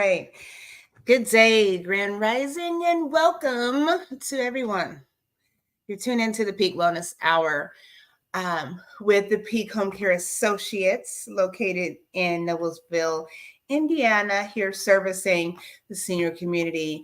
right. Good day, Grand Rising, and welcome to everyone. You're tuned into the Peak Wellness Hour with the Peak Homecare Associates located in Noblesville, Indiana, here servicing the senior community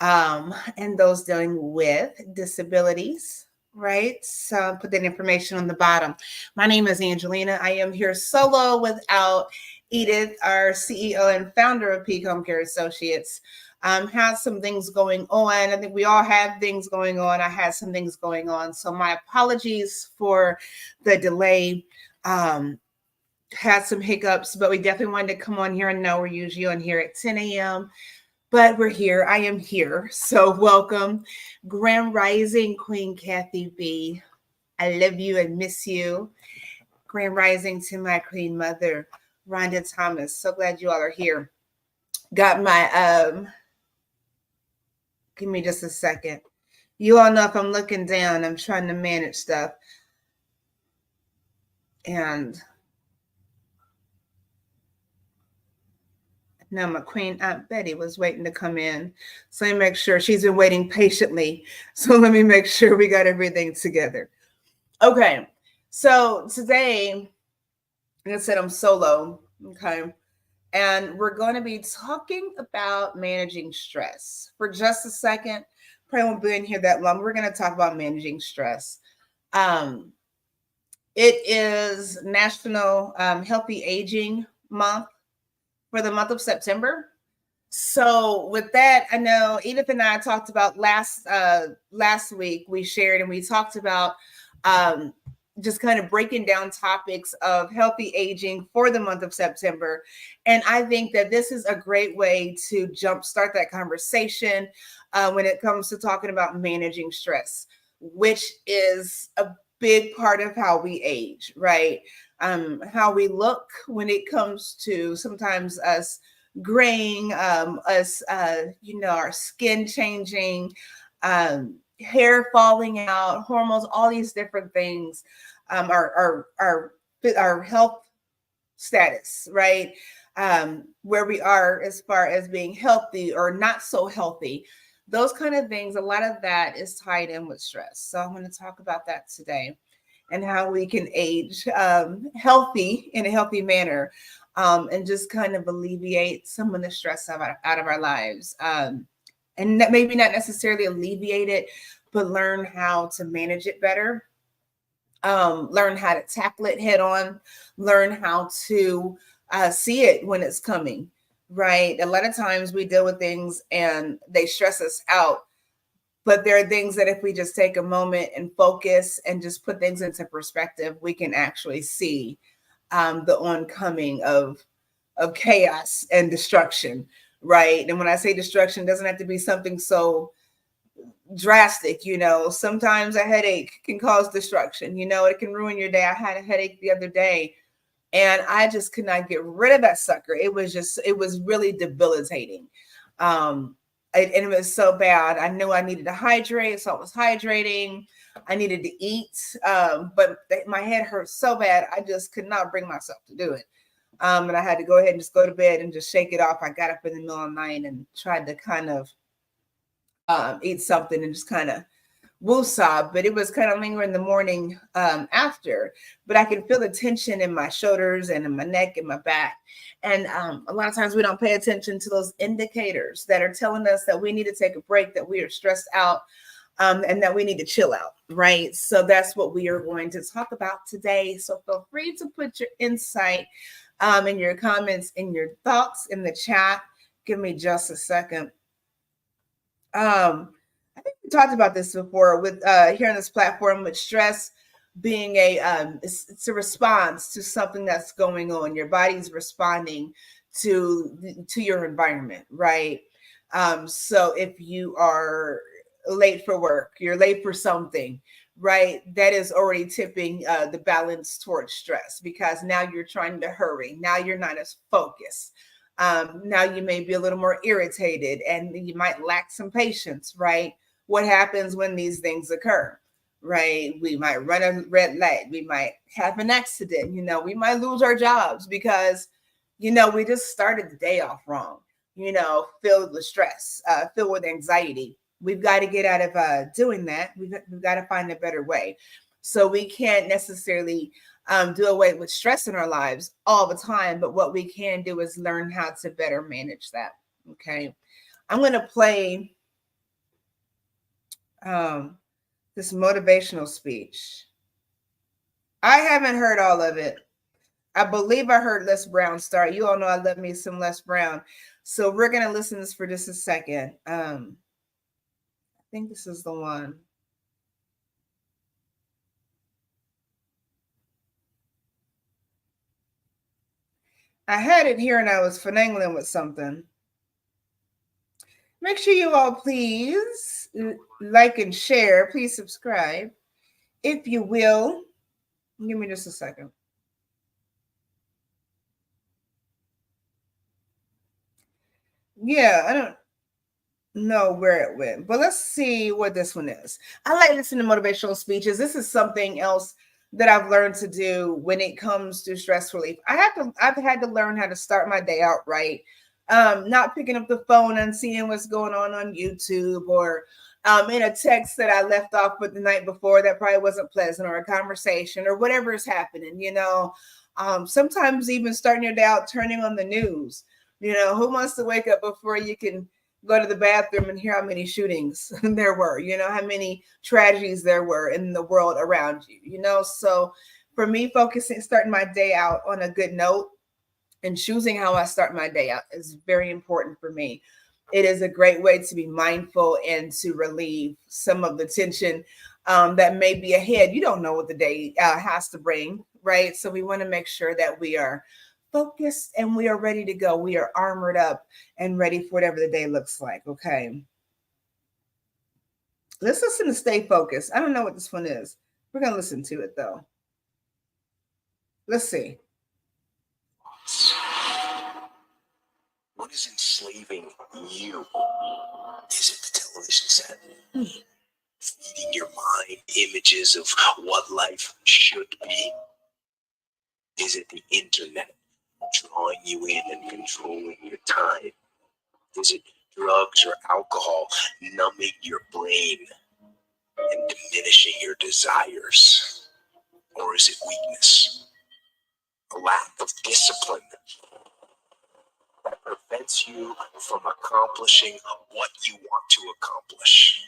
and those dealing with disabilities. Right. So put that information on the bottom. My name is Angelina. I am here solo without Edith, our CEO and founder of Peak Home Care Associates. Has some things going on. I think we all have things going on. I had some things going on. So my apologies for the delay. Had some hiccups, but we definitely wanted to come on here. And know we're usually on here at 10 a.m. But we're here. I am here. So welcome. Grand Rising, Queen Kathy B. I love you and miss you. Grand Rising to my Queen Mother, Rhonda Thomas. So glad you all are here. Got my, give me just a second. You all know if I'm looking down, I'm trying to manage stuff. And now my Queen Aunt Betty was waiting to come in. So let me make sure she's been waiting patiently. So let me make sure we got everything together. Okay. So today, like I said, I'm solo. Okay. And we're going to be talking about managing stress for just a second. Probably won't be in here that long. We're going to talk about managing stress. It is National Healthy Aging Month for the month of September. So with that, I know Edith and I talked about last week. We shared and we talked about just kind of breaking down topics of healthy aging for the month of September. And I think that this is a great way to jumpstart that conversation when it comes to talking about managing stress, which is a big part of how we age, right? How we look when it comes to sometimes us graying, our skin changing, hair falling out, hormones, all these different things, our health status, right? Where we are as far as being healthy or not so healthy, those kind of things, a lot of that is tied in with stress. So I'm going to talk about that today and how we can age healthy in a healthy manner and just kind of alleviate some of the stress out of our lives. And maybe not necessarily alleviate it, but learn how to manage it better. Learn how to tackle it head on. Learn how to see it when it's coming, right? A lot of times we deal with things and they stress us out. But there are things that if we just take a moment and focus and just put things into perspective, we can actually see the oncoming of chaos and destruction, right? And when I say destruction, it doesn't have to be something so drastic. Sometimes a headache can cause destruction. It can ruin your day. I had a headache the other day and I just could not get rid of that sucker. It was really debilitating. And it was so bad. I knew I needed to hydrate, so I was hydrating. I needed to eat, but my head hurt so bad, I just could not bring myself to do it. And I had to go ahead and just go to bed and just shake it off. I got up in the middle of the night and tried to kind of eat something and just kind of woosah, but it was kind of lingering the morning after. But I can feel the tension in my shoulders and in my neck and my back. And a lot of times we don't pay attention to those indicators that are telling us that we need to take a break, that we are stressed out, and that we need to chill out, right? So that's what we are going to talk about today. So feel free to put your insight and your comments and your thoughts in the chat. Give me just a second. I think we talked about this before with here on this platform, with stress being it's a response to something that's going on. Your body's responding to your environment, right? So if you are late for work, you're late for something, right? That is already tipping the balance towards stress because now you're trying to hurry. Now you're not as focused. Now you may be a little more irritated and you might lack some patience, right? What happens when these things occur, right? We might run a red light. We might have an accident. We might lose our jobs because, we just started the day off wrong. filled with stress, filled with anxiety. We've got to get out of doing that. We've got to find a better way. So we can't necessarily do away with stress in our lives all the time, but what we can do is learn how to better manage that. Okay. I'm going to play this motivational speech. I haven't heard all of it. I believe I heard Les Brown start. You all know I love me some Les Brown. So we're going to listen to this for just a second. I think this is the one. I had it here and I was finagling with something. Make sure you all please like and share. Please subscribe if you will. Give me just a second. Yeah, I don't know where it went, but let's see what this one is. I like listening to motivational speeches. This is something else that I've learned to do when it comes to stress relief. I've had to learn how to start my day out right. Not picking up the phone and seeing what's going on YouTube, or in a text that I left off with the night before that probably wasn't pleasant, or a conversation, or whatever is happening. Sometimes even starting your day out turning on the news. Who wants to wake up before you can go to the bathroom and hear how many shootings there were, how many tragedies there were in the world around you, So for me, starting my day out on a good note and choosing how I start my day out is very important for me. It is a great way to be mindful and to relieve some of the tension that may be ahead. You don't know what the day has to bring, right? So we want to make sure that we are focused and we are ready to go. We are armored up and ready for whatever the day looks like. Okay. Let's listen to Stay Focused. I don't know what this one is. We're going to listen to it though. Let's see. What is enslaving you? Is it the television set? Feeding your mind images of what life should be? Is it the internet drawing you in and controlling your time? Is it drugs or alcohol numbing your brain and diminishing your desires? Or is it weakness? A lack of discipline that prevents you from accomplishing what you want to accomplish?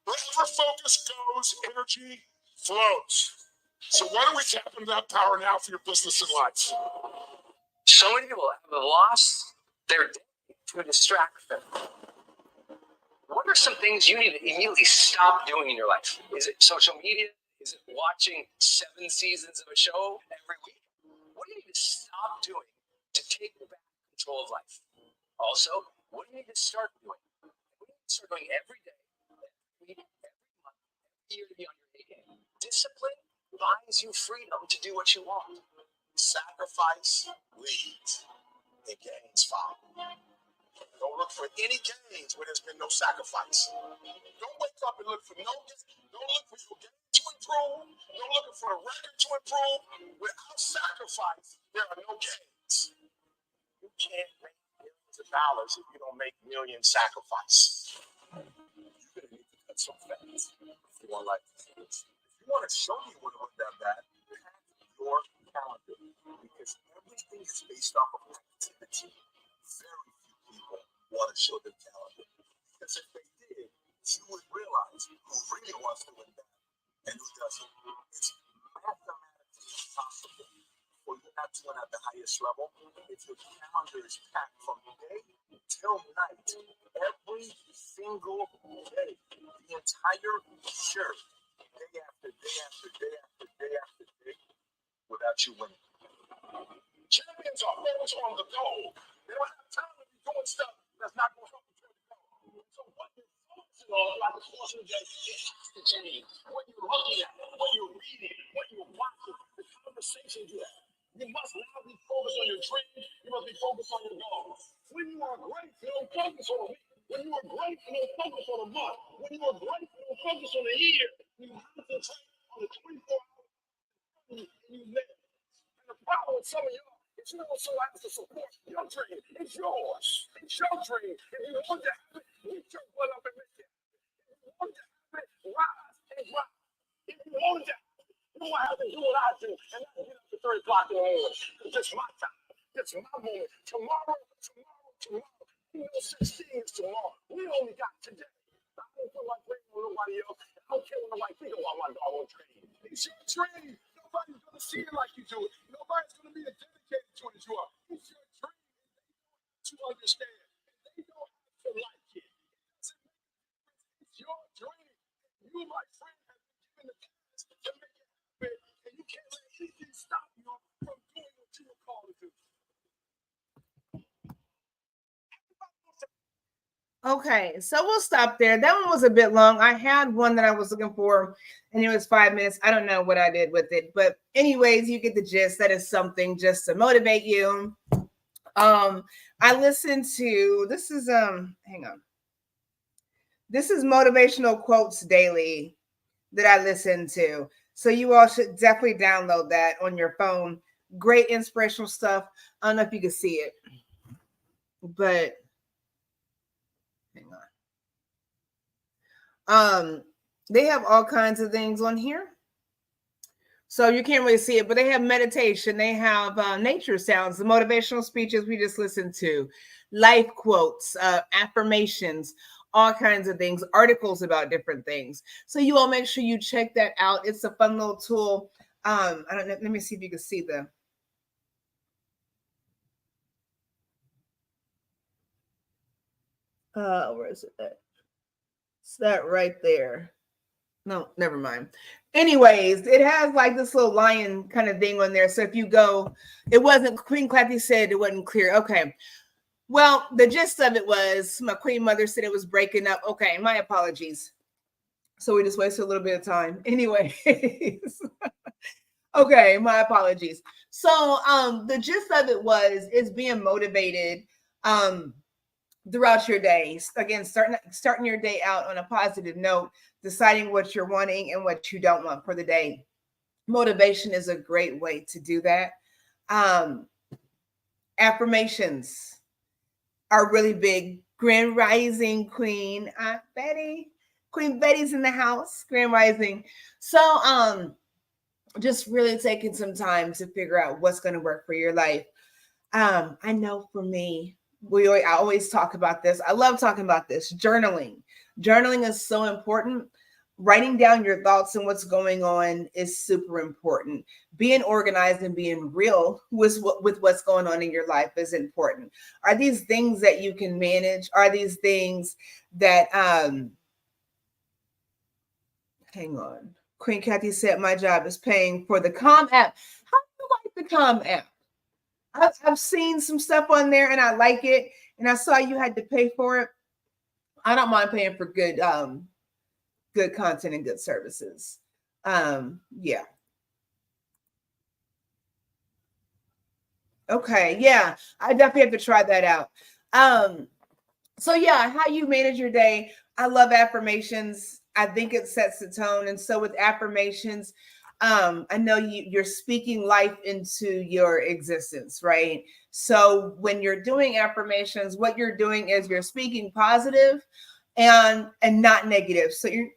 Wherever focus goes, energy flows. So why don't we tap into that power now for your business and life? So many people have lost their day to a distraction. What are some things you need to immediately stop doing in your life? Is it social media? Is it watching 7 seasons of a show every week? What do you need to stop doing to take back control of life? Also, what do you need to start doing? What do you need to start doing every day, every week, every month, every year to be on your A game? Discipline buys you freedom to do what you want. Sacrifice leads and gains follow. Don't look for any gains where there's been no sacrifice. Don't wake up and look for no gains. Don't look for your gain to improve. Don't look for a record to improve. Without sacrifice, there are no gains. You can't make millions of dollars if you don't make millions sacrifice. You're going to need to cut some fats if you want life to change. If you want to show you want to look that bad, have your calendar, because everything is based off of activity. Very few people want to show their calendar, because if they did, you would realize who really wants to win that and who doesn't. It's mathematically impossible for you not to win at the highest level if your calendar is packed from day till night, every single day, the entire year, day after day after day after day after day, without you winning. Champions are focused on the goal. They don't have time to be doing stuff that's not going to help you to the goal. So what you're focusing on, like the course of the day, it has to change. What you're looking at, what you're reading, what you're watching, the conversations you have. You must now be focused on your dreams. You must be focused on your goals. When you are great, you don't focus on a week. When you are great, you don't focus on a month. When you are great, you don't focus on a year. You concentrate on the 24 hours and you live. And the problem with some of y'all is you don't show out to support your dream. It's yours. It's your dream. If you want to have it, get your butt up and make it. If you want to have it, rise and grind. If you want to have it, you don't have to do what I do and not get up at 3 o'clock in the morning. Because it's my time. It's my moment. Tomorrow. Ain't no such thing as tomorrow. We only got today. I don't feel like waiting on nobody else. I don't care what nobody think about my doggone dream. It's your dream. Nobody's going to see it like you do it. Nobody's going to be as dedicated to it as you are. It's your dream. To understand. They don't have to like it. It's your dream. You, my friend, have been given the chance to make it happen. And you can't let anything stop you from doing what you were called to do. Okay, so we'll stop there. That one was a bit long. I had one that I was looking for, and it was 5 minutes. I don't know what I did with it, but anyways, you get the gist. That is something just to motivate you. I listened to this is hang on. This is motivational quotes daily that I listen to. So you all should definitely download that on your phone. Great inspirational stuff. I don't know if you can see it, but hang on. They have all kinds of things on here. So you can't really see it, but they have meditation. They have nature sounds, the motivational speeches we just listened to, life quotes, affirmations, all kinds of things, articles about different things. So you all make sure you check that out. It's a fun little tool. I don't know. Let me see if you can see the. Where is it at? It's that right there. No, never mind. Anyways, it has like this little lion kind of thing on there. So if you go, it wasn't, Queen Clappy said it wasn't clear. Okay. Well, the gist of it was my queen mother said it was breaking up. Okay. My apologies. So we just wasted a little bit of time. Anyways. Okay. My apologies. So the gist of it is being motivated throughout your days. Again, starting your day out on a positive note, deciding what you're wanting and what you don't want for the day. Motivation is a great way to do that. Affirmations are really big. Grand Rising, Queen Betty. Queen Betty's in the house. Grand Rising. So just really taking some time to figure out what's going to work for your life. I know for me, I always talk about this. I love talking about this. Journaling. Journaling is so important. Writing down your thoughts and what's going on is super important. Being organized and being real with what's going on in your life is important. Are these things that you can manage? Are these things that, hang on. Queen Kathy said, my job is paying for the Calm app. How do you like the Calm app? I've seen some stuff on there and I like it. And I saw you had to pay for it. I don't mind paying for good content and good services. Yeah. Okay. Yeah. I definitely have to try that out. So yeah, how you manage your day. I love affirmations. I think it sets the tone. And so with affirmations, I know you're speaking life into your existence, right? So when you're doing affirmations, what you're doing is you're speaking positive and not negative. So you're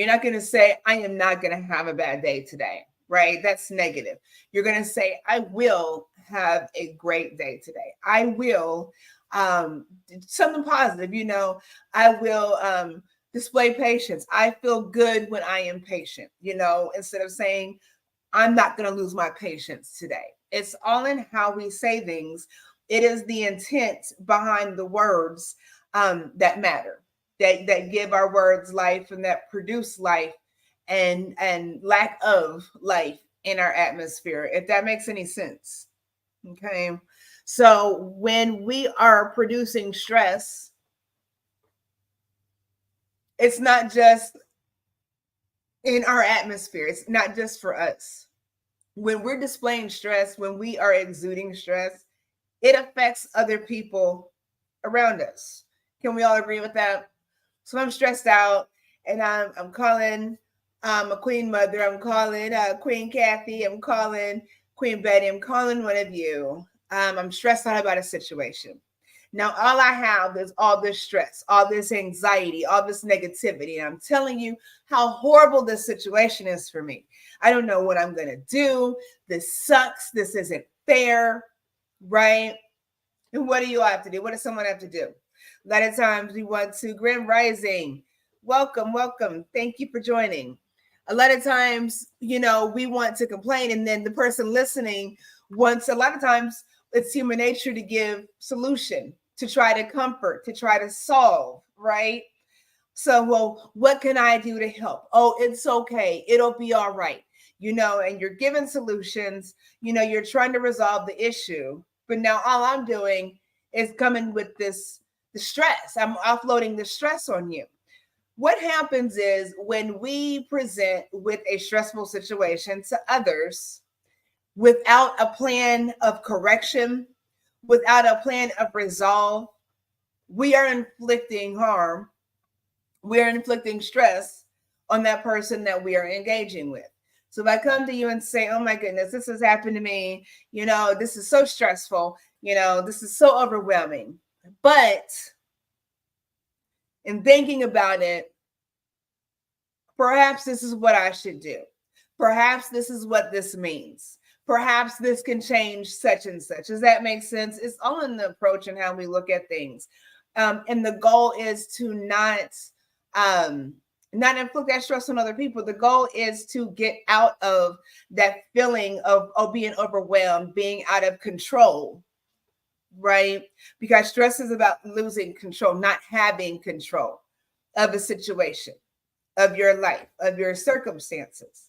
not going to say, I am not going to have a bad day today, right? That's negative. You're going to say, I will have a great day today. I will, something positive, I will, display patience. I feel good when I am patient, instead of saying, I'm not going to lose my patience today. It's all in how we say things. It is the intent behind the words that matter, that give our words life and that produce life and lack of life in our atmosphere, if that makes any sense. Okay. So when we are producing stress, it's not just in our atmosphere. It's not just for us. When we're displaying stress, when we are exuding stress, it affects other people around us. Can we all agree with that? So I'm stressed out and I'm calling a queen mother. I'm calling Queen Kathy. I'm calling Queen Betty. I'm calling one of you. I'm stressed out about a situation. Now, all I have is all this stress, all this anxiety, all this negativity. And I'm telling you how horrible this situation is for me. I don't know what I'm going to do. This sucks. This isn't fair, right? And what do you have to do? What does someone have to do? A lot of times we want to, Grand Rising, welcome, welcome. Thank you for joining. A lot of times, we want to complain, and then the person listening wants, a lot of times it's human nature to give solution, to try to comfort, to try to solve, right? So, well, what can I do to help? Oh, it's okay. It'll be all right. And you're giving solutions, you're trying to resolve the issue. But now all I'm doing is coming with the stress. I'm offloading the stress on you. What happens is when we present with a stressful situation to others without a plan of correction, without a plan of resolve, we are inflicting harm. We are inflicting stress on that person that we are engaging with. So if I come to you and say, oh my goodness, this has happened to me, this is so stressful, this is so overwhelming. But in thinking about it, perhaps this is what I should do. Perhaps this is what this means. Perhaps this can change such and such. Does that make sense? It's all in the approach and how we look at things. And the goal is to not inflict that stress on other people. The goal is to get out of that feeling of being overwhelmed, being out of control, right? Because stress is about losing control, not having control of a situation, of your life, of your circumstances.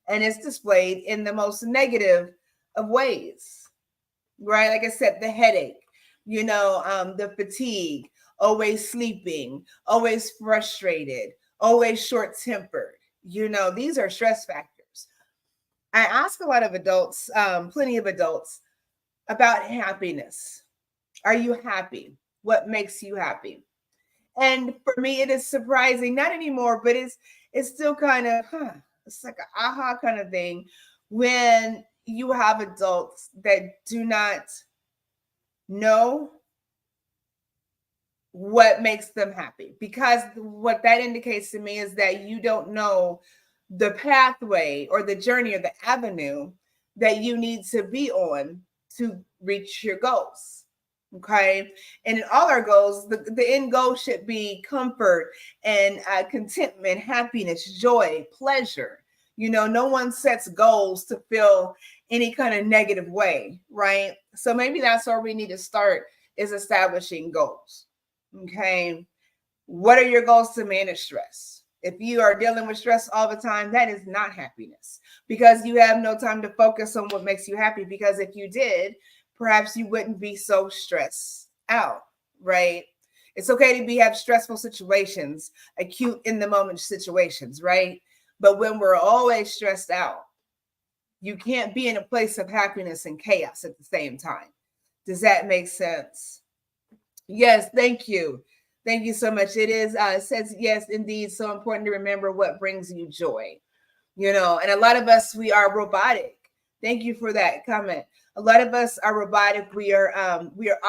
And it's displayed in the most negative of ways, right? Like I said, the headache, the fatigue, always sleeping, always frustrated, always short-tempered. These are stress factors. I ask a lot of adults, plenty of adults, about happiness. Are you happy? What makes you happy? And for me, it is surprising, not anymore, but it's still kind of, it's like an aha kind of thing when you have adults that do not know what makes them happy, because what that indicates to me is that you don't know the pathway or the journey or the avenue that you need to be on to reach your goals. Okay. And in all our goals, the end goal should be comfort and contentment, happiness, joy, pleasure. No one sets goals to feel any kind of negative way, right? So maybe that's where we need to start, is establishing goals. Okay. What are your goals to manage stress? If you are dealing with stress all the time, that is not happiness, because you have no time to focus on what makes you happy. Because if you did, perhaps you wouldn't be so stressed out, right? It's okay to have stressful situations, acute in the moment situations, right? But when we're always stressed out, you can't be in a place of happiness and chaos at the same time. Does that make sense? Yes, thank you. Thank you so much. It is, it says, yes, indeed, so important to remember what brings you joy. And a lot of us, we are robotic. Thank you for that comment. A lot of us are robotic. We are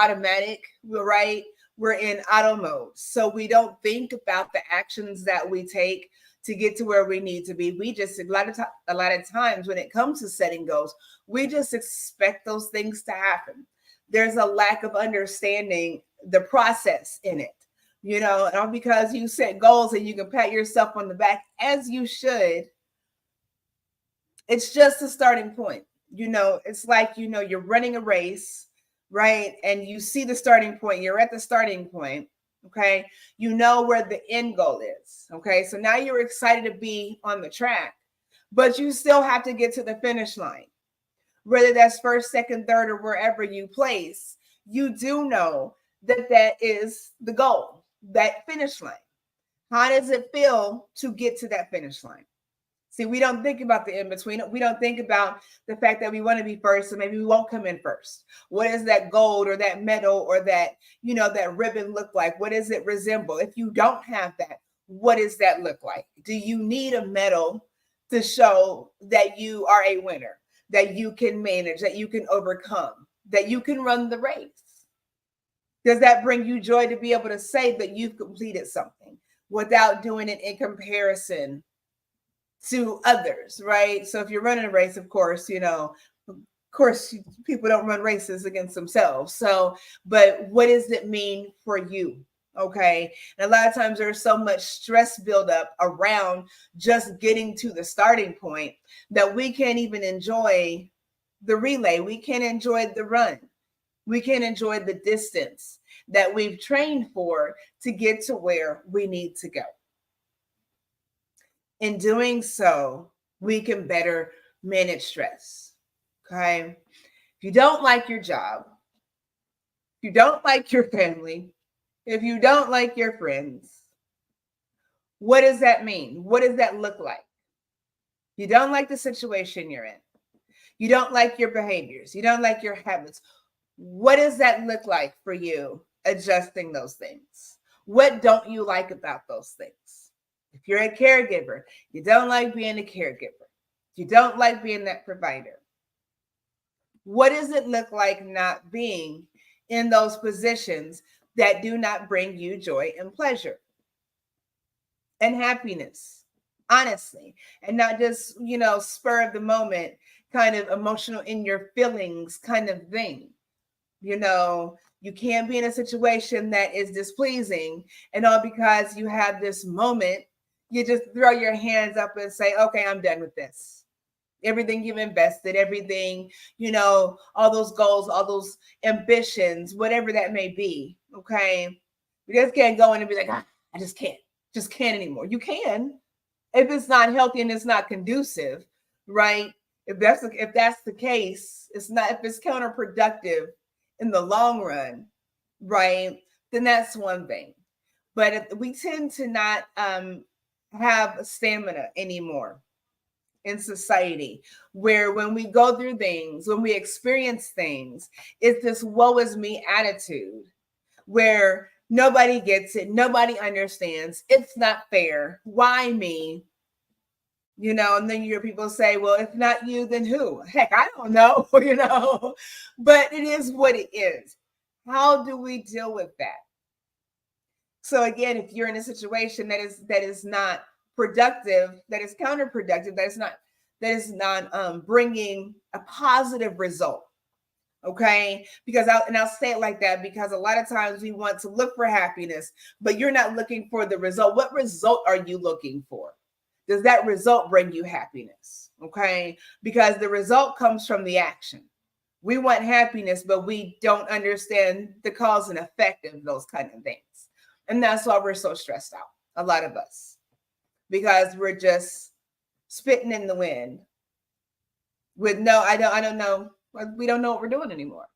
automatic, right? We're in auto mode. So we don't think about the actions that we take to get to where we need to be. We just, a lot of times when it comes to setting goals, we just expect those things to happen. There's a lack of understanding the process in it, and because you set goals and you can pat yourself on the back, as you should, it's just a starting point. It's like, you're running a race, right? And you see the starting point, you're at the starting point. Okay. Where the end goal is. Okay. So now you're excited to be on the track, but you still have to get to the finish line, whether that's first, second, third, or wherever you place. You do know that is the goal, that finish line. How does it feel to get to that finish line? See, we don't think about the in-between. We don't think about the fact that we want to be first, so maybe we won't come in first. What does that gold or that medal or that, that ribbon look like? What does it resemble? If you don't have that, what does that look like? Do you need a medal to show that you are a winner, that you can manage, that you can overcome, that you can run the race? Does that bring you joy to be able to say that you've completed something without doing it in comparison to others, right? So if you're running a race, of course, people don't run races against themselves. So, but what does it mean for you? Okay. And a lot of times there's so much stress buildup around just getting to the starting point that we can't even enjoy the relay. We can't enjoy the run. We can't enjoy the distance that we've trained for to get to where we need to go. In doing so, we can better manage stress. Okay. If you don't like your job, if you don't like your family, if you don't like your friends, what does that mean? What does that look like? You don't like the situation you're in. You don't like your behaviors. You don't like your habits. What does that look like for you adjusting those things? What don't you like about those things? If you're a caregiver, you don't like being a caregiver. You don't like being that provider. What does it look like not being in those positions that do not bring you joy and pleasure and happiness, honestly, and not just, spur of the moment, kind of emotional in your feelings kind of thing. You can't be in a situation that is displeasing and all because you have this moment, you just throw your hands up and say, okay, I'm done with this. Everything you've invested, everything, all those goals, all those ambitions, whatever that may be. Okay. You just can't go in and be like, I just can't anymore. You can, if it's not healthy and it's not conducive, right? If that's the case, if it's counterproductive in the long run, right? Then that's one thing. But if we tend to not have stamina anymore in society, where when we go through things, when we experience things, it's this woe is me attitude where nobody gets it, nobody understands, it's not fair, why me? And then you hear people say, well, if not you, then who? Heck, I don't know, but it is what it is. How do we deal with that? So again, if you're in a situation that is not productive, that is counterproductive, that is not bringing a positive result. Okay, because I'll say it like that because a lot of times we want to look for happiness, but you're not looking for the result. What result are you looking for? Does that result bring you happiness? Okay, because the result comes from the action. We want happiness, but we don't understand the cause and effect of those kind of things. And that's why we're so stressed out, a lot of us, because we're just spitting in the wind with I don't know. We don't know what we're doing anymore.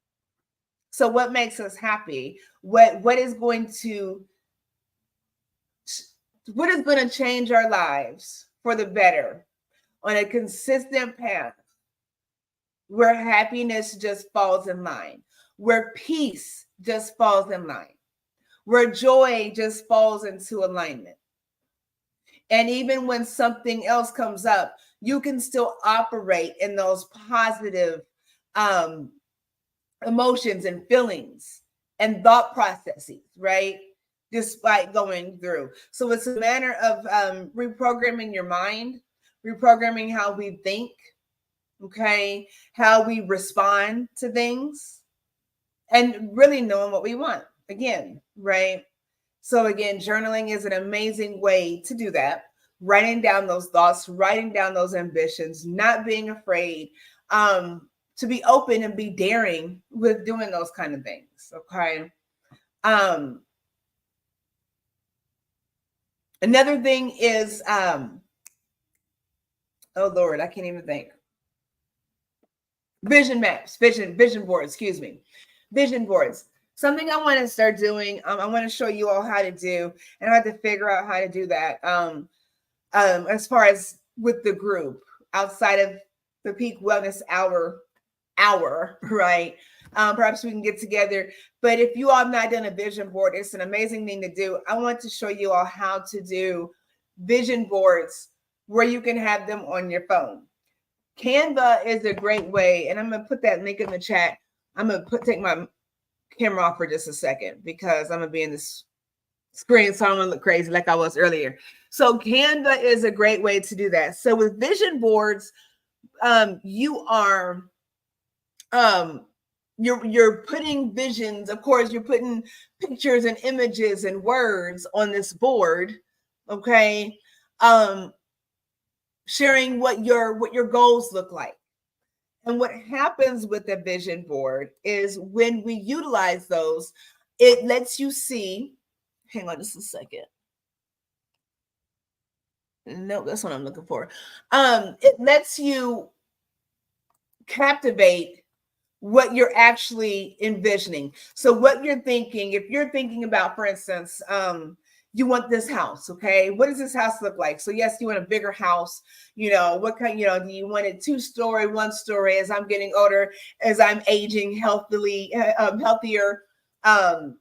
So what makes us happy? What is going to change our lives for the better on a consistent path where happiness just falls in line, where peace just falls in line, where joy just falls into alignment. And even when something else comes up, you can still operate in those positive emotions and feelings and thought processes, right? Despite going through. So it's a matter of reprogramming your mind, reprogramming how we think, okay, how we respond to things, and really knowing what we want again, right? So again, journaling is an amazing way to do that. Writing down those thoughts, writing down those ambitions, not being afraid, to be open and be daring with doing those kind of things. Okay. Another thing is, oh Lord, I can't even think. Vision maps, vision boards, vision boards. Something I want to start doing. I want to show you all how to do, and I have to figure out how to do that. As far as with the group outside of the peak wellness hour, right? Perhaps we can get together. But if you all have not done a vision board, it's an amazing thing to do. I want to show you all how to do vision boards where you can have them on your phone. Canva is a great way, and I'm going to put that link in the chat. I'm going to take my camera off for just a second because I'm gonna be in this screen, so I don't want to look crazy like I was earlier. So Canva is a great way to do that. So with vision boards, you are you're putting visions, of course, you're putting pictures and images and words on this board, okay? Sharing what your goals look like. And what happens with the vision board is when we utilize those, it lets you see, hang on just a second. No, that's what I'm looking for. It lets you captivate what you're actually envisioning. So what you're thinking, if you're thinking about, for instance, you want this house, okay? What does this house look like? So yes, you want a bigger house. You know, what kind, you know, do you want it 2-story, 1-story? As I'm getting older, as I'm aging healthier, I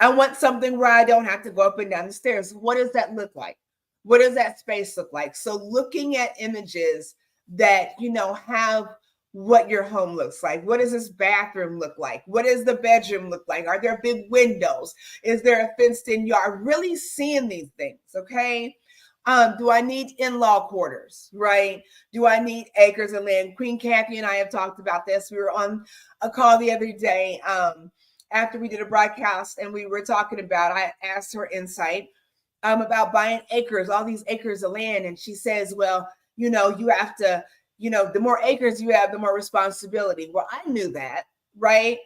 want something where I don't have to go up and down the stairs. What does that look like? What does that space look like? So looking at images that, you know, have what your home looks like. What does this bathroom look like? What does the bedroom look like? Are there big windows? Is there a fenced-in yard? Really seeing these things, okay? Do I need in-law quarters, right? Do I need acres of land? Queen Kathy and I have talked about this. We were on a call the other day after we did a broadcast, and we were talking about, I asked her insight about buying acres, all these acres of land. And she says, well, you know, you have to, you know, the more acres you have, the more responsibility. Well, I knew that, right?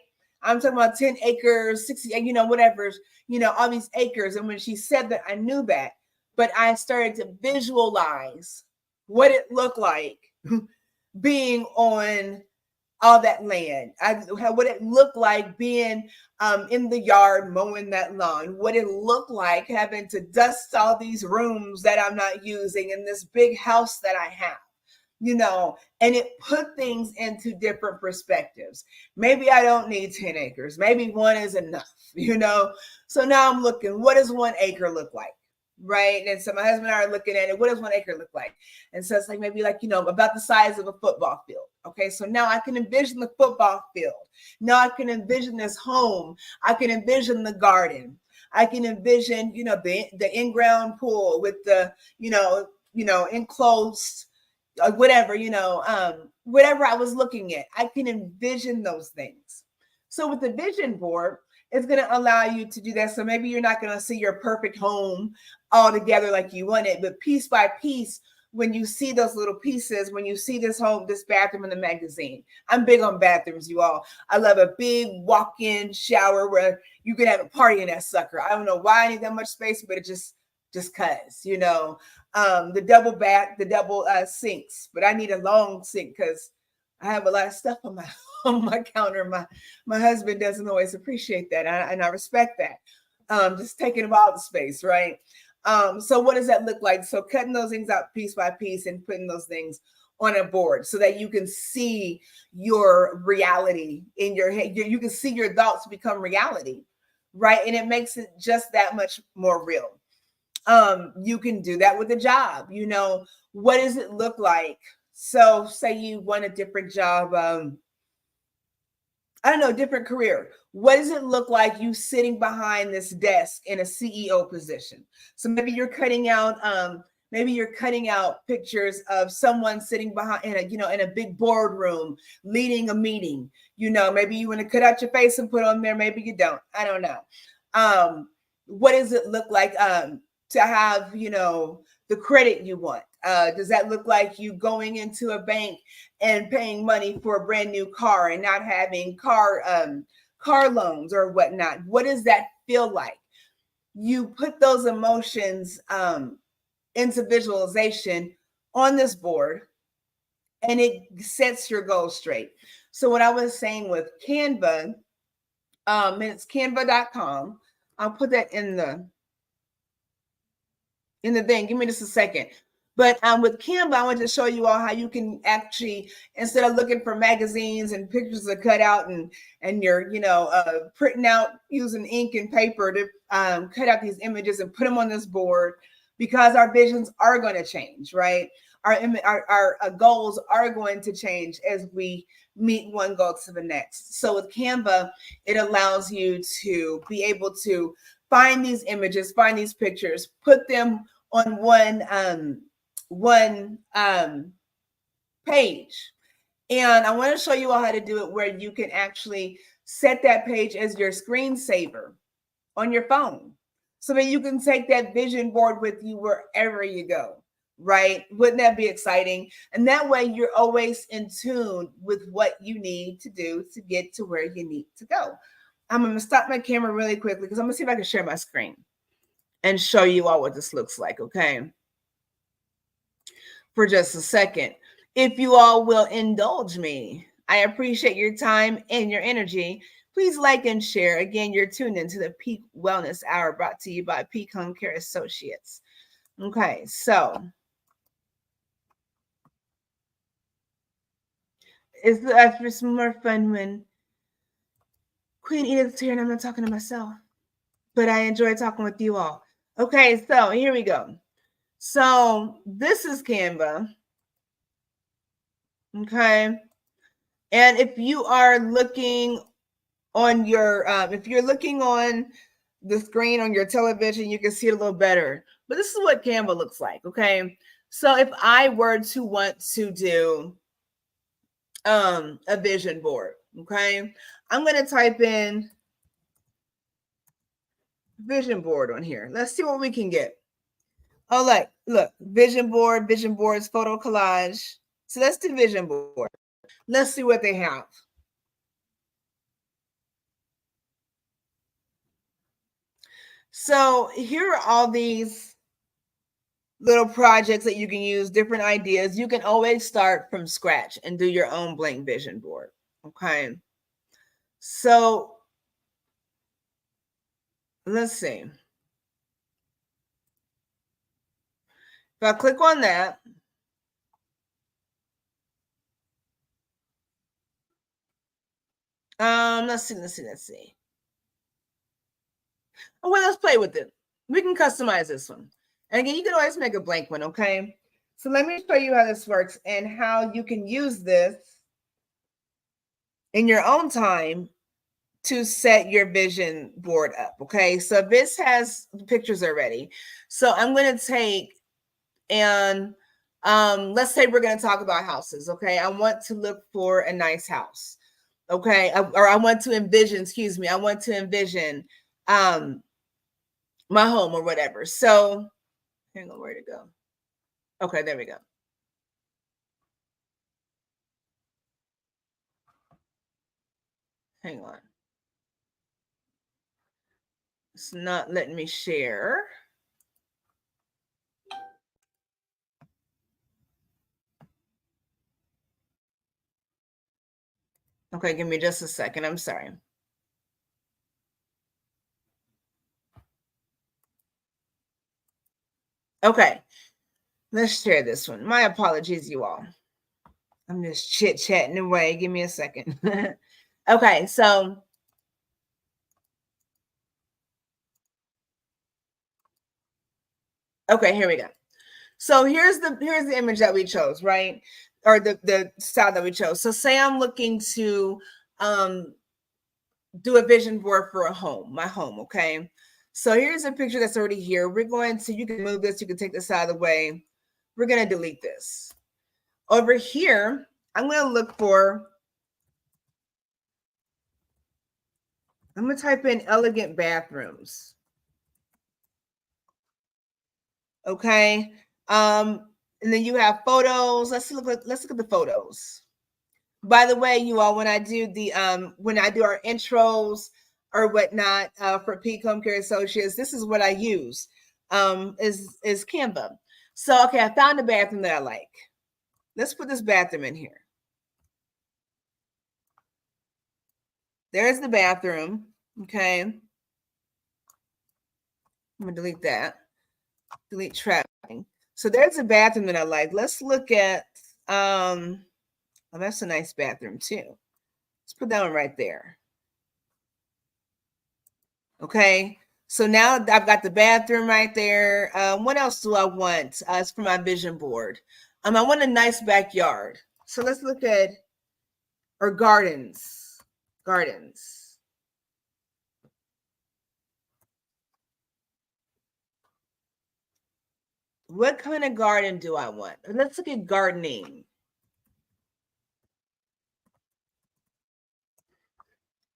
I'm talking about 10 acres, 60, you know, whatever, you know, all these acres. And when she said that, I knew that, but I started to visualize what it looked like being on all that land. What it looked like being in the yard mowing that lawn. What it looked like having to dust all these rooms that I'm not using in this big house that I have. You know, and it put things into different perspectives. Maybe I don't need 10 acres. Maybe 1 is enough, you know? So now I'm looking, what does 1 acre look like? Right. And so my husband and I are looking at it. What does 1 acre look like? And so it's like, maybe like, you know, about the size of a football field. Okay. So now I can envision the football field. Now I can envision this home. I can envision the garden. I can envision, you know, the in-ground pool with the, you know, enclosed, whatever, you know, whatever I was looking at, I can envision those things. So with the vision board, it's going to allow you to do that. So maybe you're not going to see your perfect home all together like you want it, but piece by piece, when you see those little pieces, when you see this home, this bathroom in the magazine. I'm big on bathrooms, you all. I love a big walk-in shower where you can have a party in that sucker. I don't know why I need that much space, but it just cause, you know, the double sinks, but I need a long sink because I have a lot of stuff on my counter. My husband doesn't always appreciate that, and I respect that. Just taking up all the space, right? So what does that look like? So cutting those things out piece by piece and putting those things on a board so that you can see your reality in your head. You can see your thoughts become reality, right? And it makes it just that much more real. You can do that with a job. You know, what does it look like? So say you want a different job, I don't know, different career. What does it look like you sitting behind this desk in a CEO position? So maybe you're cutting out pictures of someone sitting behind in a big boardroom leading a meeting. You know, maybe you want to cut out your face and put on there. Maybe you don't. I don't know. What does it look like to have, you know, the credit you want? Does that look like you going into a bank and paying money for a brand new car and not having car loans or whatnot? What does that feel like? You put those emotions into visualization on this board, and it sets your goals straight. So what I was saying with Canva, and it's canva.com. I'll put that in the thing. Give me just a second. But with Canva, I want to show you all how you can actually, instead of looking for magazines and pictures to cut out and you're, printing out using ink and paper to cut out these images and put them on this board, because our visions are going to change, right? Our goals are going to change as we meet one goal to the next. So with Canva, it allows you to be able to find these images, find these pictures, put them on one page. And I want to show you all how to do it where you can actually set that page as your screensaver on your phone, so that you can take that vision board with you wherever you go, right? Wouldn't that be exciting? And that way you're always in tune with what you need to do to get to where you need to go. I'm going to stop my camera really quickly because I'm going to see if I can share my screen and show you all what this looks like, okay? For just a second. If you all will indulge me, I appreciate your time and your energy. Please like and share. Again, you're tuned into the Peak Wellness Hour brought to you by Peak Homecare Associates. Okay, so it's more fun when Queen Edith's here and I'm not talking to myself, but I enjoy talking with you all. Okay, so here we go. So this is Canva. Okay, and if you are looking on your, if you're looking on the screen on your television, you can see it a little better. But this is what Canva looks like, okay? So if I were to want to do a vision board, okay? I'm going to type in vision board on here. Let's see what we can get. Oh, look, vision boards, photo collage. So let's do vision board. Let's see what they have. So here are all these little projects that you can use, different ideas. You can always start from scratch and do your own blank vision board. Okay. So let's see. If I click on that, let's see. Oh, well, let's play with it. We can customize this one. And again, you can always make a blank one, okay? So let me show you how this works and how you can use this in your own time to set your vision board up, okay? So this has pictures already. So I'm going to take and let's say we're going to talk about houses, okay? I want to look for a nice house, okay? Or I want to envision, I want to envision my home or whatever. So hang on, where to go? Okay, there we go. Hang on. It's not letting me share. Okay, give me just a second. I'm sorry. Okay, let's share this one. My apologies, you all. I'm just chit-chatting away. Give me a second. Okay, so okay, here we go. So here's the image that we chose, right? Or the style that we chose. So say I'm looking to do a vision board for my home, okay? So here's a picture that's already here. You can move this, you can take this out of the way. We're going to delete this. Over here, I'm going to type in elegant bathrooms. Okay. And then you have photos. Let's look at the photos. By the way, you all, when I do our intros or whatnot for Peak Homecare Associates, this is what I use is Canva. So okay, I found a bathroom that I like. Let's put this bathroom in here. There's the bathroom. Okay. I'm gonna delete that. Delete traveling. So there's a bathroom that I like. Let's look at oh, that's a nice bathroom too. Let's put that one right there. Okay. So now I've got the bathroom right there. What else do I want? It's for my vision board. I want a nice backyard. So let's look at or gardens. Gardens. What kind of garden do I want? Let's look at gardening.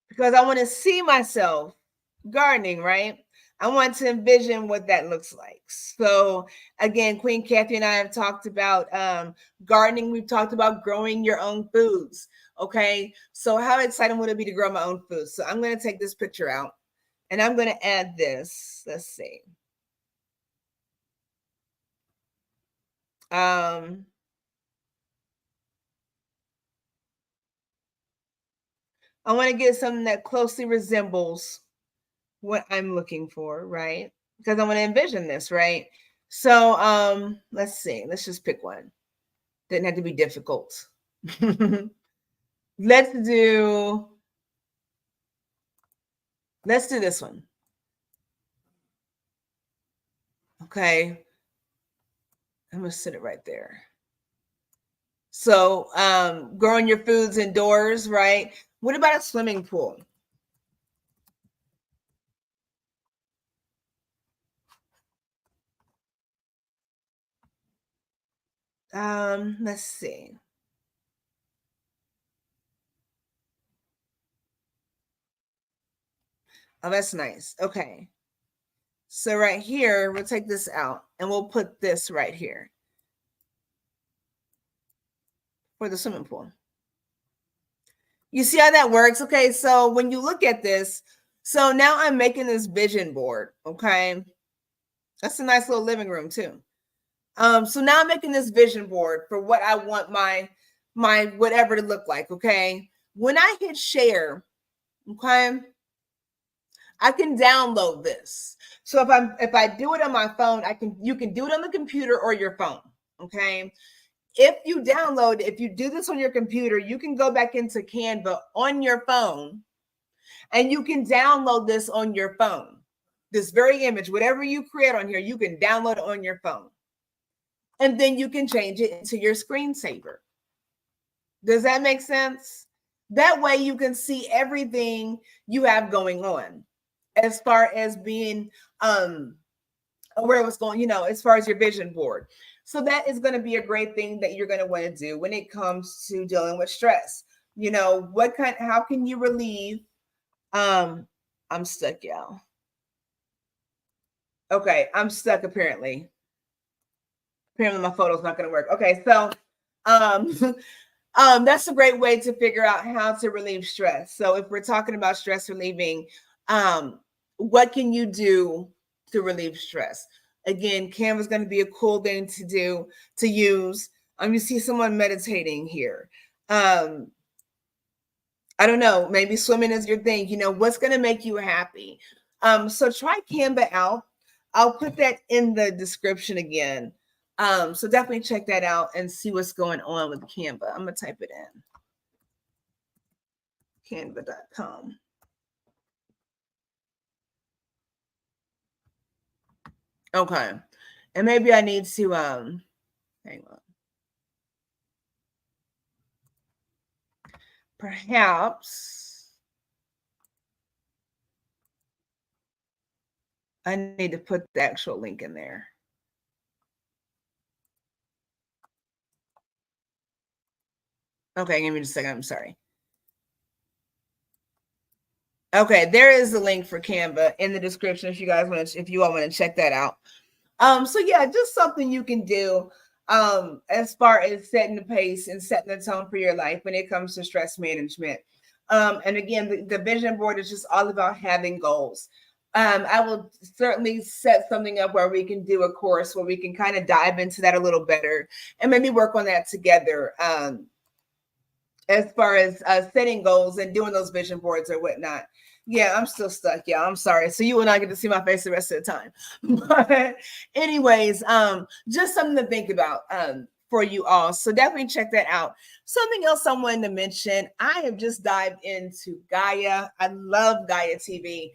Because I want to see myself gardening, right? I want to envision what that looks like. So again, Queen Kathy and I have talked about gardening. We've talked about growing your own foods. Okay. So how exciting would it be to grow my own food? So I'm going to take this picture out and I'm going to add this. Let's see. I want to get something that closely resembles what I'm looking for, right? Because I want to envision this, right? So let's see. Let's just pick one. Didn't have to be difficult. Let's do this one. Okay. I'm gonna sit it right there. So growing your foods indoors, right? What about a swimming pool? Let's see. Oh, that's nice. Okay. So right here, we'll take this out and we'll put this right here for the swimming pool. You see how that works? Okay, so when you look at this, so now I'm making this vision board, okay? That's a nice little living room too. So now I'm making this vision board for what I want my whatever to look like, okay? When I hit share, okay, I can download this. So if I do it on my phone, you can do it on the computer or your phone, okay? If you do this on your computer, you can go back into Canva on your phone and you can download this on your phone. This very image, whatever you create on here, you can download it on your phone. And then you can change it into your screensaver. Does that make sense? That way you can see everything you have going on as far as being where it was going, as far as your vision board. So that is going to be a great thing that you're going to want to do when it comes to dealing with stress. How can you relieve? I'm stuck, y'all. Okay, I'm stuck apparently. Apparently my photo's not going to work. Okay, so that's a great way to figure out how to relieve stress. So if we're talking about stress relieving, what can you do to relieve stress? Again, Canva is going to be a cool thing to use. You see someone meditating here. I don't know, maybe swimming is your thing. What's going to make you happy? So try Canva out. I'll put that in the description again. So definitely check that out and see what's going on with Canva. I'm going to type it in. Canva.com. Okay. And maybe I need to hang on. Perhaps I need to put the actual link in there. Okay, give me just a second. I'm sorry. Okay, there is the link for Canva in the description if you all want to check that out. So yeah, just something you can do as far as setting the pace and setting the tone for your life when it comes to stress management. And again, the vision board is just all about having goals. I will certainly set something up where we can do a course where we can kind of dive into that a little better and maybe work on that together. As far as setting goals and doing those vision boards or whatnot. Yeah, I'm still stuck. Yeah, I'm sorry. So you will not get to see my face the rest of the time. But anyways, just something to think about for you all. So definitely check that out. Something else I wanted to mention, I have just dived into Gaia. I love Gaia TV.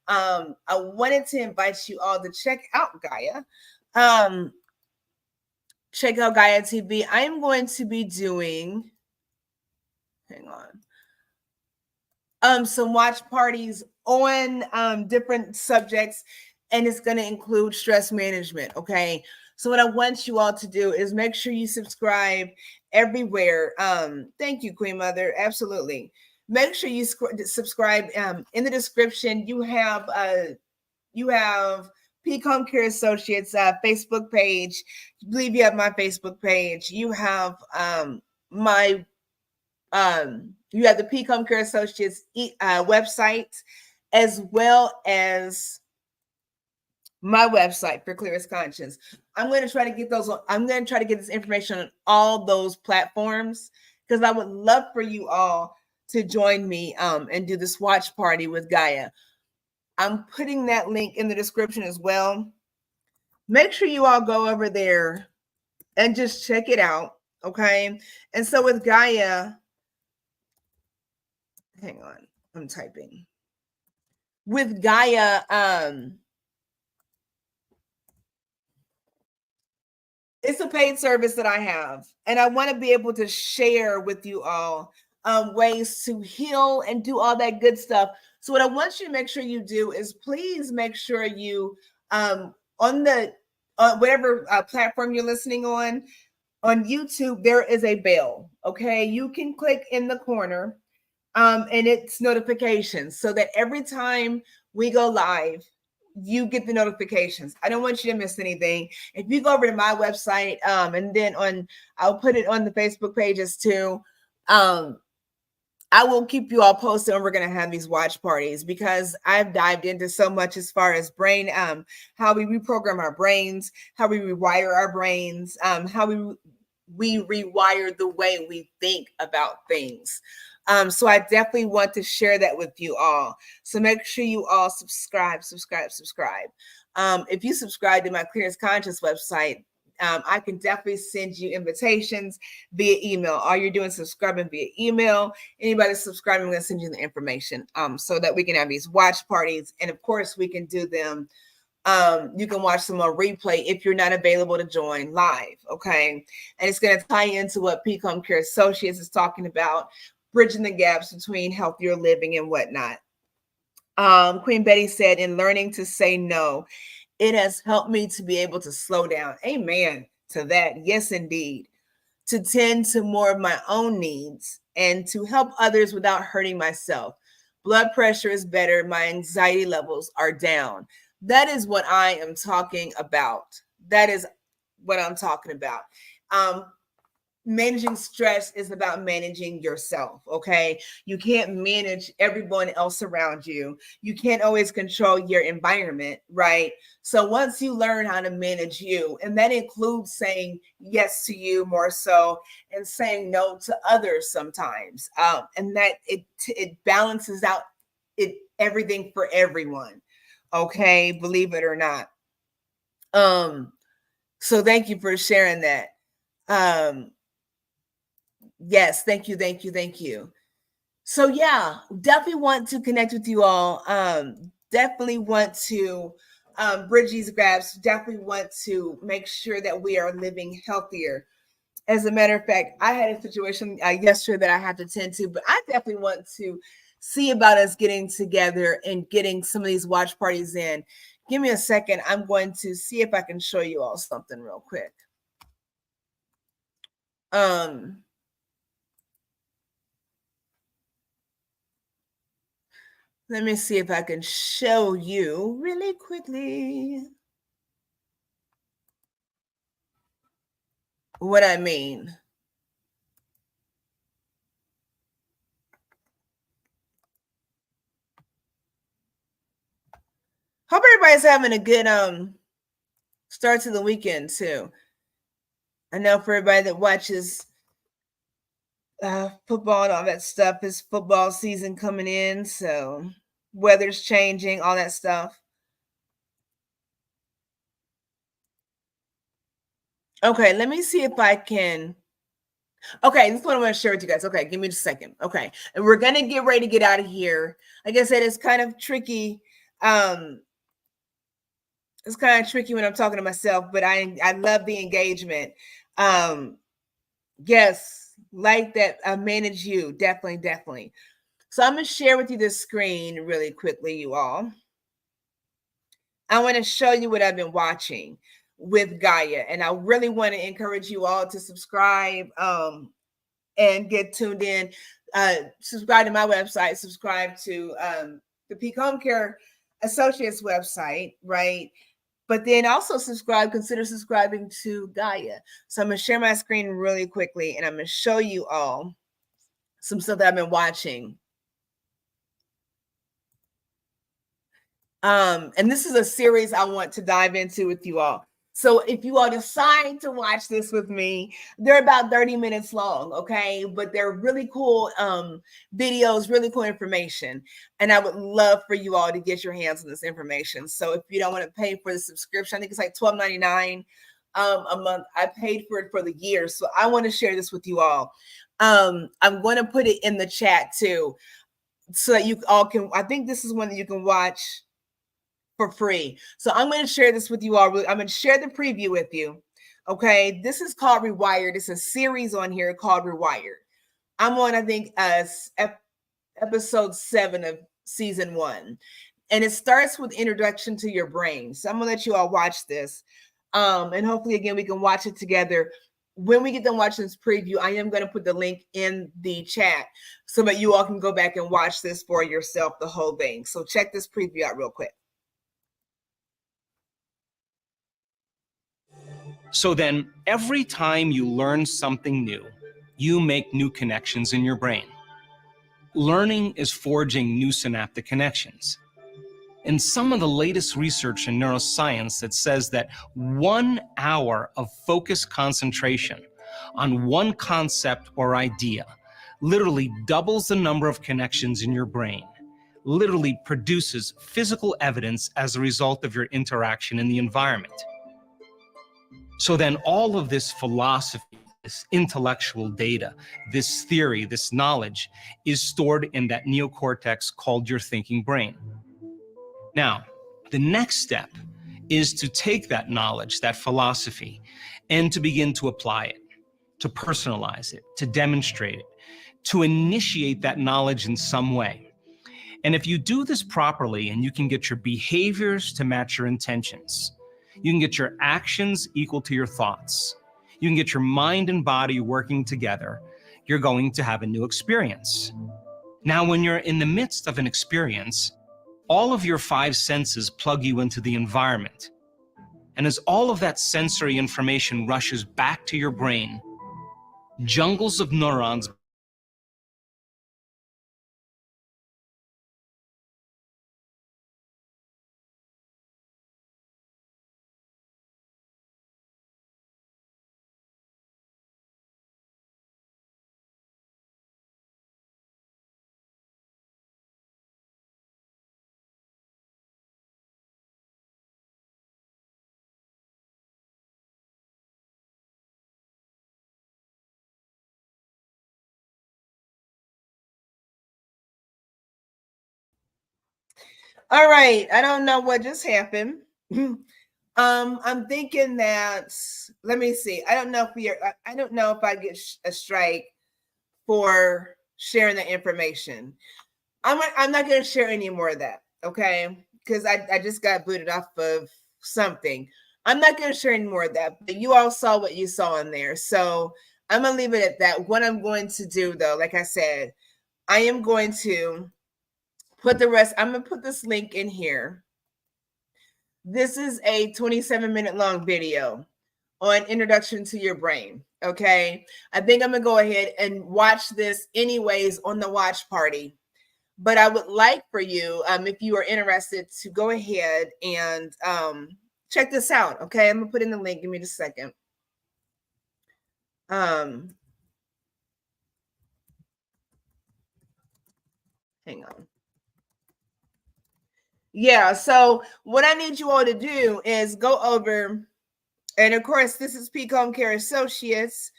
I wanted to invite you all to check out Gaia. Check out Gaia TV. I'm going to be doing, hang on, some watch parties on different subjects, and it's going to include stress management. Okay. So what I want you all to do is make sure you subscribe everywhere. Thank you, Queen Mother. Absolutely. Make sure you subscribe. In the description, you have Peak Homecare Associates Facebook page. I believe you have my Facebook page. You have my you have the Peak Homecare Associates website, as well as my website for Clearest Conscience. I'm going to try to get those. I'm going to try to get this information on all those platforms, because I would love for you all to join me and do this watch party with Gaia. I'm putting that link in the description as well. Make sure you all go over there and just check it out. Okay. And so with Gaia, hang on, I'm typing. With Gaia, it's a paid service that I have, and I want to be able to share with you all ways to heal and do all that good stuff. So what I want you to make sure you do is please make sure you on whatever platform you're listening on YouTube, there is a bell. Okay, you can click in the corner and it's notifications, so that every time we go live, you get the notifications. I don't want you to miss anything. If you go over to my website, and then I'll put it on the Facebook pages too. I will keep you all posted, and we're going to have these watch parties, because I've dived into so much as far as brain, how we reprogram our brains, how we rewire our brains, how we rewire the way we think about things. So I definitely want to share that with you all. So make sure you all subscribe. If you subscribe to my Clearest Conscious website, I can definitely send you invitations via email. All you're doing is subscribing via email. Anybody subscribing, I'm going to send you the information so that we can have these watch parties. And of course, we can do them. You can watch them on replay if you're not available to join live. Okay. And it's going to tie into what Peak Homecare Associates is talking about, bridging the gaps between healthier living and whatnot. Queen Betty said, in learning to say no, it has helped me to be able to slow down. Amen to that. Yes, indeed. To tend to more of my own needs and to help others without hurting myself. Blood pressure is better. My anxiety levels are down. That is what I am talking about. That is what I'm talking about. Managing stress is about managing yourself. Okay. You can't manage everyone else around you. You can't always control your environment, right? So once you learn how to manage you, and that includes saying yes to you more so, and saying no to others sometimes, and that it balances out everything for everyone. Okay, believe it or not. So thank you for sharing that. Yes, thank you. So yeah, definitely want to connect with you all. Definitely want to bridge these gaps. Definitely want to make sure that we are living healthier. As a matter of fact, I had a situation yesterday that I had to tend to, but I definitely want to see about us getting together and getting some of these watch parties in. Give me a second. I'm going to see if I can show you all something real quick. Let me see if I can show you really quickly what I mean. Hope everybody's having a good start to the weekend too. I know for everybody that watches football and all that stuff, it's football season coming in, so weather's changing, all that stuff. Okay, let me see if I can. Okay, this is what I want to share with you guys. Okay, give me just a second. Okay, and we're gonna get ready to get out of here. Like I said, it's kind of tricky It's kind of tricky when I'm talking to myself, but I love the engagement. Yes, like that. Manage you. Definitely. So I'm going to share with you this screen really quickly, you all. I want to show you what I've been watching with Gaia. And I really want to encourage you all to subscribe and get tuned in. Subscribe to my website. Subscribe to the Peak Homecare Associates website, right? But then also consider subscribing to Gaia. So I'm going to share my screen really quickly, and I'm going to show you all some stuff that I've been watching. And this is a series I want to dive into with you all. So if you all decide to watch this with me, they're about 30 minutes long, okay? But they're really cool videos, really cool information. And I would love for you all to get your hands on this information. So if you don't want to pay for the subscription, I think it's like $12.99 a month. I paid for it for the year. So I want to share this with you all. I'm going to put it in the chat too, so that you all can, I think this is one that you can watch for free. So I'm going to share this with you all. I'm going to share the preview with you. Okay. This is called Rewired. It's a series on here called Rewired. I'm on, I think, episode 7 of season 1. And it starts with introduction to your brain. So I'm going to let you all watch this. And hopefully, again, we can watch it together. When we get done watching this preview, I am going to put the link in the chat so that you all can go back and watch this for yourself, the whole thing. So check this preview out real quick. So then, every time you learn something new, you make new connections in your brain. Learning is forging new synaptic connections. And some of the latest research in neuroscience that says that 1 hour of focused concentration on one concept or idea literally doubles the number of connections in your brain, literally produces physical evidence as a result of your interaction in the environment. So then all of this philosophy, this intellectual data, this theory, this knowledge is stored in that neocortex called your thinking brain. Now, the next step is to take that knowledge, that philosophy, and to begin to apply it, to personalize it, to demonstrate it, to initiate that knowledge in some way. And if you do this properly and you can get your behaviors to match your intentions, you can get your actions equal to your thoughts, you can get your mind and body working together, you're going to have a new experience. Now, when you're in the midst of an experience, all of your 5 senses plug you into the environment. And as all of that sensory information rushes back to your brain, jungles of neurons All right. I don't know what just happened. I'm thinking that, let me see. I don't know if I get a strike for sharing the information. I'm not going to share any more of that. Okay. Because I just got booted off of something. I'm not going to share any more of that, but you all saw what you saw in there. So I'm going to leave it at that. What I'm going to do though, like I said, I am going to put the rest. I'm going to put this link in here. This is a 27-minute long video on introduction to your brain. Okay. I think I'm going to go ahead and watch this anyways on the watch party. But I would like for you, if you are interested, to go ahead and check this out. Okay. I'm going to put in the link. Give me just a second. Hang on. Yeah. So what I need you all to do is go over, and of course, this is Peak Homecare Associates.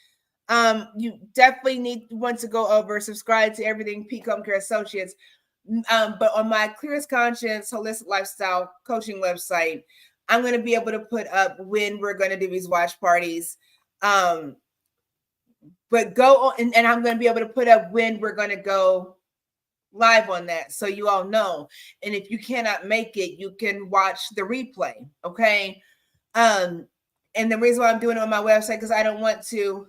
You definitely want to go over, subscribe to everything Peak Homecare Associates. But on my Clearest Conscious Holistic Lifestyle Coaching website, I'm going to be able to put up when we're going to do these watch parties. But go on, and I'm going to be able to put up when we're going to go live on that, so you all know. And if you cannot make it, you can watch the replay. Okay. And the reason why I'm doing it on my website, because I don't want to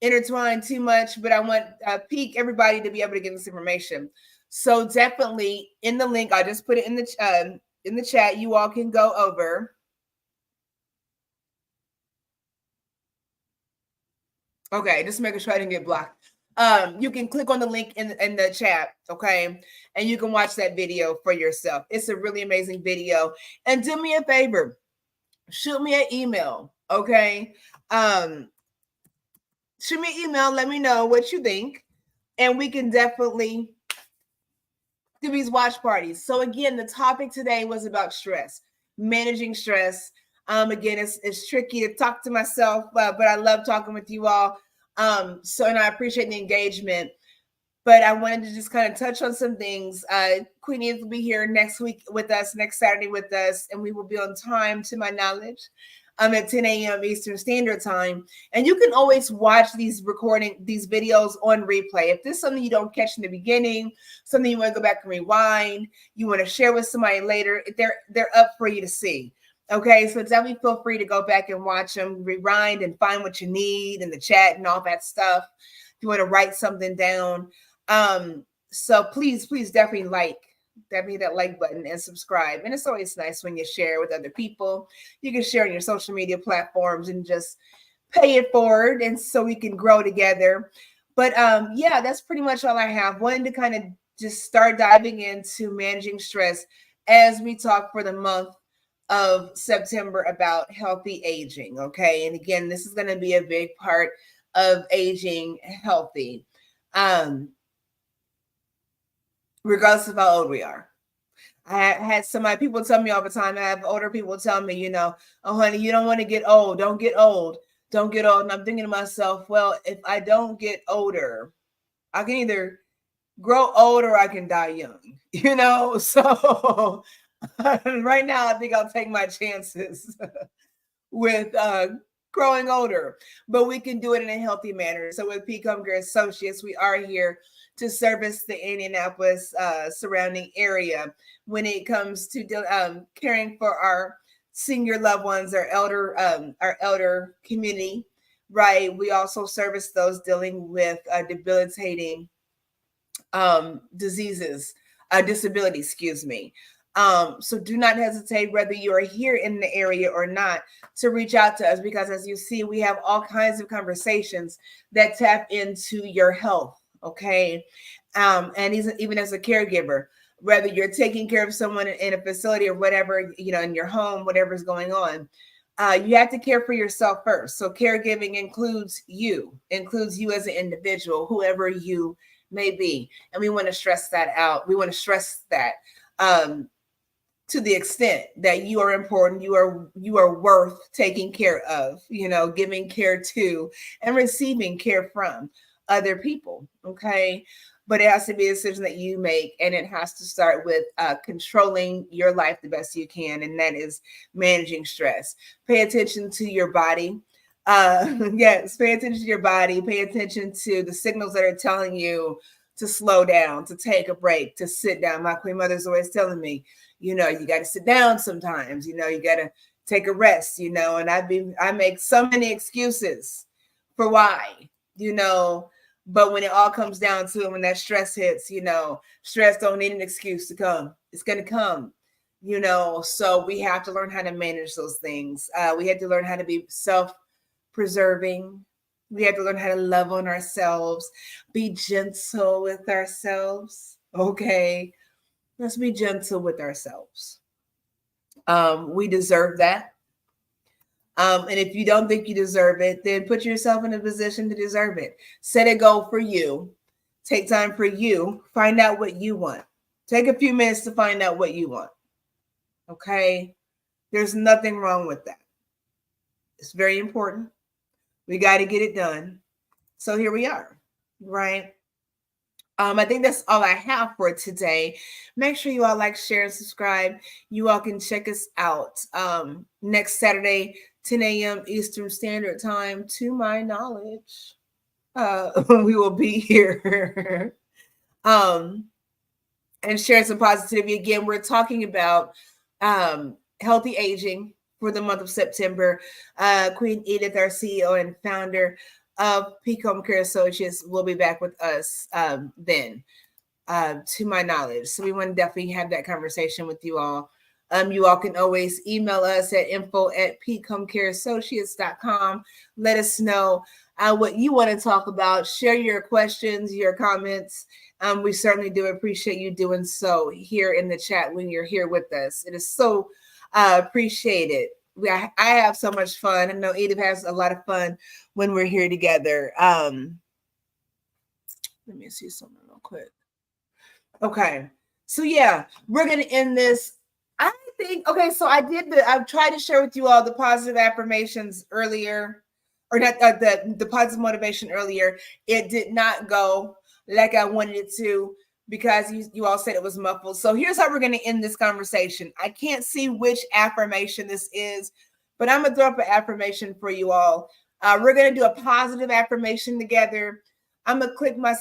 intertwine too much, but I want peak everybody to be able to get this information. So definitely in the link, I just put it in the chat. You all can go over. Okay, just making sure I didn't get blocked. You can click on the link in the chat, okay? And you can watch that video for yourself. It's a really amazing video. And do me a favor, shoot me an email, okay? Shoot me an email, let me know what you think, and we can definitely do these watch parties. So again, the topic today was about stress, managing stress. Again, it's tricky to talk to myself, but I love talking with you all. And I appreciate the engagement. But I wanted to just kind of touch on some things. Queen Edith will be here next week with us, next Saturday with us, and we will be on time, to my knowledge, at 10 a.m. Eastern Standard Time. And you can always watch these videos on replay. If this is something you don't catch in the beginning, something you want to go back and rewind, you want to share with somebody later, they're up for you to see. Okay, so definitely feel free to go back and watch them, rewind, and find what you need in the chat and all that stuff. If you want to write something down. So please definitely hit that like button and subscribe. And it's always nice when you share with other people. You can share on your social media platforms and just pay it forward, and so we can grow together. But yeah, that's pretty much all I have. Wanted to kind of just start diving into managing stress as we talk for the month of September about healthy aging. Okay. And again, this is going to be a big part of aging healthy. Regardless of how old we are. I had people tell me all the time, I have older people tell me, oh, honey, you don't want to get old. Don't get old. Don't get old. And I'm thinking to myself, well, if I don't get older, I can either grow old or I can die young, so right now, I think I'll take my chances with growing older, but we can do it in a healthy manner. So with Homecare Associates, we are here to service the Indianapolis surrounding area when it comes to caring for our senior loved ones, our elder community, right? We also service those dealing with debilitating disabilities, excuse me. So do not hesitate, whether you are here in the area or not, to reach out to us, because as you see, we have all kinds of conversations that tap into your health. Okay. And even as a caregiver, whether you're taking care of someone in a facility or whatever, in your home, whatever's going on, you have to care for yourself first. So caregiving includes you as an individual, whoever you may be. And we want to stress that out. We want to stress that to the extent that you are important, you are worth taking care of, giving care to and receiving care from other people. Okay. But it has to be a decision that you make, and it has to start with controlling your life the best you can. And that is managing stress. Pay attention to your body. Yes, pay attention to your body. Pay attention to the signals that are telling you to slow down, to take a break, to sit down. My queen mother's always telling me, you got to sit down sometimes, you got to take a rest, and I make so many excuses for why, but when it all comes down to it, when that stress hits, stress don't need an excuse to come. It's going to come, so we have to learn how to manage those things. We have to learn how to be self-preserving. We have to learn how to love on ourselves, be gentle with ourselves. Okay. Let's be gentle with ourselves. We deserve that. And if you don't think you deserve it, then put yourself in a position to deserve it. Set a goal for you. Take time for you. Find out what you want. Take a few minutes to find out what you want. Okay? There's nothing wrong with that. It's very important. We got to get it done. So here we are, right? I think that's all I have for today. Make sure you all like, share, and subscribe. You all can check us out next Saturday, 10 a.m. Eastern Standard Time, to my knowledge. We will be here and share some positivity. Again, we're talking about healthy aging for the month of September. Queen Edith, our CEO and founder of Peak Homecare Associates, will be back with us then, to my knowledge. So we want to definitely have that conversation with you all. You all can always email us at info@peakhomecareassociates.com. Let us know what you want to talk about. Share your questions, your comments. We certainly do appreciate you doing so here in the chat when you're here with us. It is so appreciated. I have so much fun. I know Edith has a lot of fun when we're here together. Let me see something real quick. Okay. So yeah, we're going to end this. I think, okay, so I've tried to share with you all the positive affirmations earlier, or not the positive motivation earlier. It did not go like I wanted it to, because you all said it was muffled. So here's how we're going to end this conversation. I can't see which affirmation this is, but I'm going to throw up an affirmation for you all. We're going to do a positive affirmation together. I'm going to click my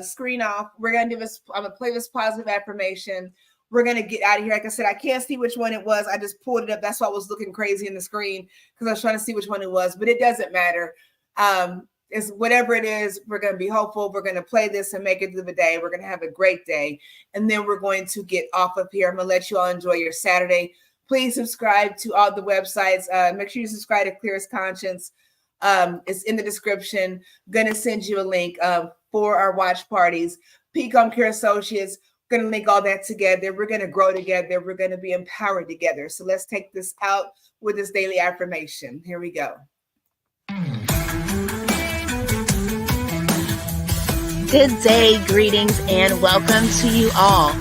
screen off. We're going to do this. I'm going to play this positive affirmation. We're going to get out of here. Like I said, I can't see which one it was. I just pulled it up. That's why I was looking crazy in the screen, because I was trying to see which one it was, but it doesn't matter. It's whatever it is, we're going to be hopeful. We're going to play this and make it through the day. We're going to have a great day. And then we're going to get off of here. I'm going to let you all enjoy your Saturday. Please subscribe to all the websites. Make sure you subscribe to Clearest Conscience. It's in the description. I'm going to send you a link for our watch parties. Peak Homecare Associates. We're going to link all that together. We're going to grow together. We're going to be empowered together. So let's take this out with this daily affirmation. Here we go. Good day, greetings, and welcome to you all.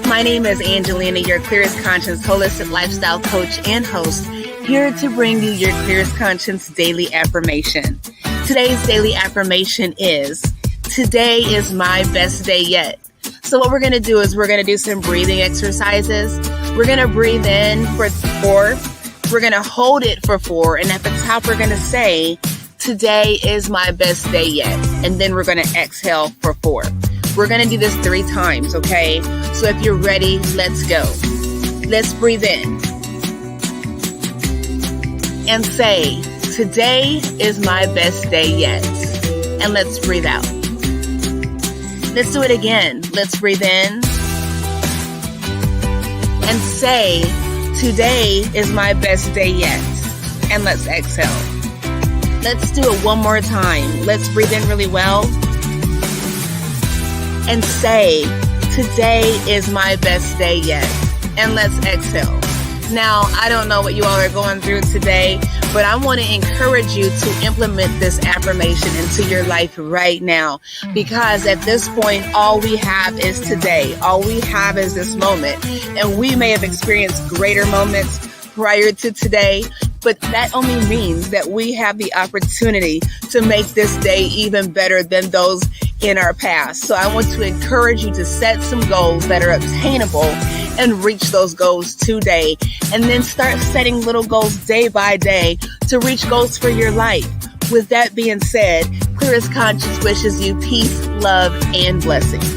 My name is Angelina, your Clearest Conscience holistic lifestyle coach and host, here to bring you your Clearest Conscience daily affirmation. Today's daily affirmation is, today is my best day yet. So what we're going to do is we're going to do some breathing exercises. We're going to breathe in for 4. We're going to hold it for 4. And at the top, we're going to say, today is my best day yet. And then we're going to exhale for 4. We're going to do this 3 times, okay? So if you're ready, let's go. Let's breathe in. And say, today is my best day yet. And let's breathe out. Let's do it again. Let's breathe in. And say, today is my best day yet. And let's exhale. Let's do it one more time. Let's breathe in really well. And say, today is my best day yet. And let's exhale. Now, I don't know what you all are going through today, but I want to encourage you to implement this affirmation into your life right now. Because at this point, all we have is today. All we have is this moment. And we may have experienced greater moments prior to today, but that only means that we have the opportunity to make this day even better than those in our past. So I want to encourage you to set some goals that are obtainable and reach those goals today. And then start setting little goals day by day to reach goals for your life. With that being said, Clearest Conscience wishes you peace, love, and blessings.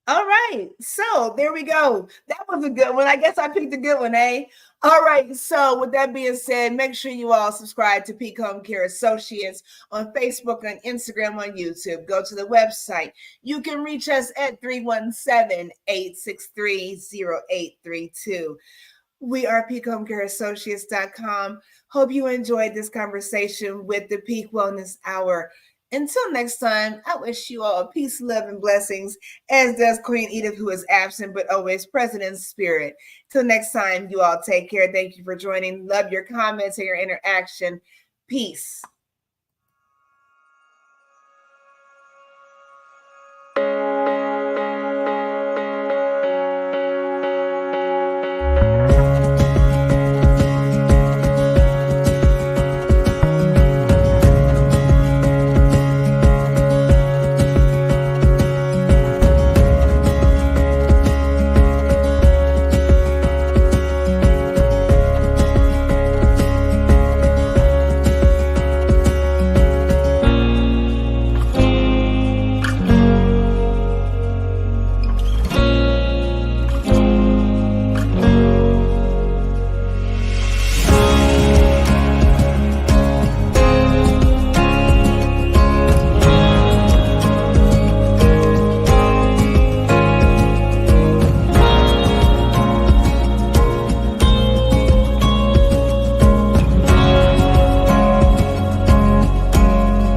All right, so there we go. That was a good one. I guess I picked a good one, eh? All right, so with that being said, make sure you all subscribe to Peak Homecare Associates on Facebook, on Instagram, on YouTube. Go to the website. You can reach us at 317-863-0832. We are peakhomecareassociates.com. Hope you enjoyed this conversation with the Peak Wellness Hour. Until next time, I wish you all peace, love, and blessings, as does Queen Edith, who is absent but always present in spirit. Till next time, you all take care. Thank you for joining. Love your comments and your interaction. Peace.